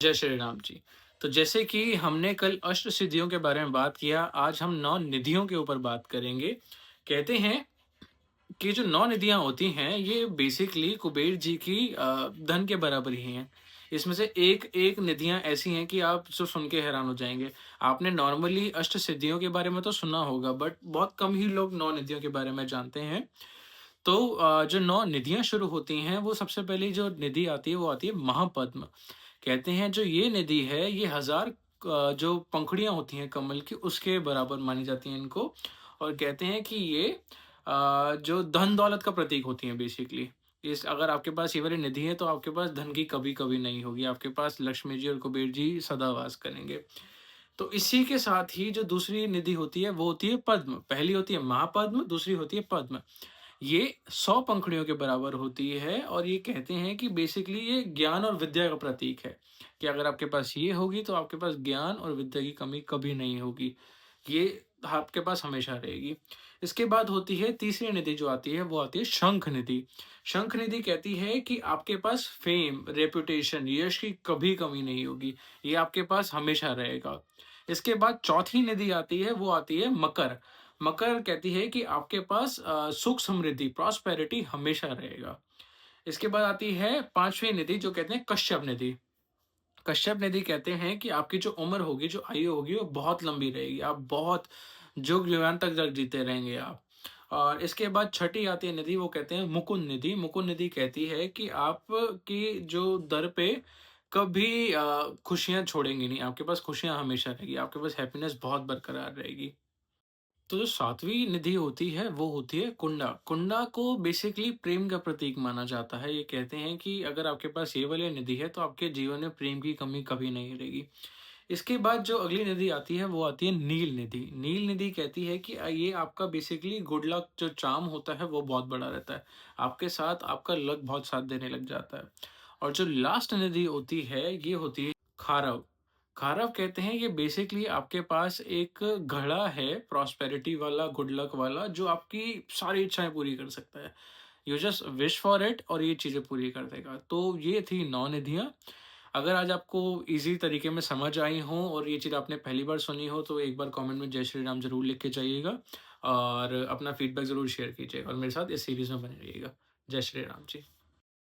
जय श्री राम जी। तो जैसे कि हमने कल अष्ट सिद्धियों के बारे में बात किया, आज हम 9 निधियों के ऊपर बात करेंगे। कहते हैं कि जो 9 निधियाँ होती हैं, ये बेसिकली कुबेर जी की धन के बराबर ही हैं। इसमें से एक-एक निधियाँ ऐसी हैं कि आप जो सुन के हैरान हो जाएँगे। आपने नॉर्मली अष्ट सिद्धियों के बारे में तो सुना होगा, बट बहुत कम ही लोग 9 निधियों के बारे में जानते हैं। तो जो 9 निधियाँ शुरू होती हैं, वो सबसे पहली जो निधि आती है, वो आती है महापद्म। कहते हैं जो ये निधि है, ये हज़ार जो पंखुड़ियाँ होती हैं कमल की, उसके बराबर मानी जाती हैं इनको, और कहते हैं कि ये जो धन-दौलत का प्रतीक होती हैं बेसिकली। इस अगर आपके पास ये वाली निधि है, तो आपके पास धन की कभी-कभी नहीं होगी, आपके पास लक्ष्मी जी और कुबेर जी सदा वास करेंगे। तो इसी के साथ ही जो दूसरी निधि होती है, वो होती है पद्म। पहली होती है महापद्म, दूसरी होती है पद्म। ये 100 पंखुड़ियों के बराबर होती है, और ये कहते हैं कि बेसिकली ये ज्ञान और विद्या का प्रतीक है, कि अगर आपके पास ये होगी तो आपके पास ज्ञान और विद्या की कमी कभी नहीं होगी। ये आपके पास हमेशा रहेगी। इसके बाद होती है तीसरी निधि जो आती है, वो आती है शंख निधि। शंख निधि कहती है कि आपके पास फेम, रेपुटेशन, यश की कभी कमी नहीं होगी। ये आपके पास हमेशा रहेगा। इसके बाद चौथी निधि आती है, वो आती है मकर। मकर कहती है कि आपके पास सुख समृद्धि, प्रॉस्पेरिटी हमेशा रहेगा। इसके बाद आती है 5वीं निधि, जो कहते हैं कश्यप निधि। कश्यप निधि कहते हैं कि आपकी जो उम्र होगी, जो आयु होगी, वो बहुत लंबी रहेगी। आप बहुत जुग-जुगान तक जीते रहेंगे आप। और इसके बाद छठी आती है निधि, वो कहते हैं मुकुंद निधि। मुकुंद निधि कहती है कि आपकी जो दर पे कभी खुशियाँ छोड़ेंगी नहीं, आपके पास खुशियाँ हमेशा रहेगी, आपके पास हैप्पीनेस बहुत बरकरार रहेगी। तो जो 7वीं निधि होती है, वो होती है कुंडा। कुंडा को बेसिकली प्रेम का प्रतीक माना जाता है। ये कहते हैं कि अगर आपके पास ये वाली निधि है, तो आपके जीवन में प्रेम की कमी कभी नहीं रहेगी। इसके बाद जो अगली निधि आती है, वो आती है नील निधि। नील निधि कहती है कि ये आपका बेसिकली गुड लक जो चार्म होता है, वो बहुत बड़ा रहता है। आपके साथ आपका लक बहुत साथ देने लग जाता है। और जो लास्ट निधि होती है, ये होती है खारव। खारव कहते हैं ये बेसिकली आपके पास एक घड़ा है प्रॉस्पेरिटी वाला, गुड लक वाला, जो आपकी सारी इच्छाएँ पूरी कर सकता है। You just wish for it और ये चीज़ें पूरी कर देगा। तो ये थी 9 निधियाँ। अगर आज आपको ईज़ी तरीके में समझ आई हों और ये चीज़ आपने पहली बार सुनी हो, तो एक बार कमेंट में जय श्री राम ज़रूर लिख के जाइएगा, और अपना फीडबैक ज़रूर शेयर कीजिएगा, और मेरे साथ इस सीरीज़ में बने रहिएगा। जय श्री राम जी।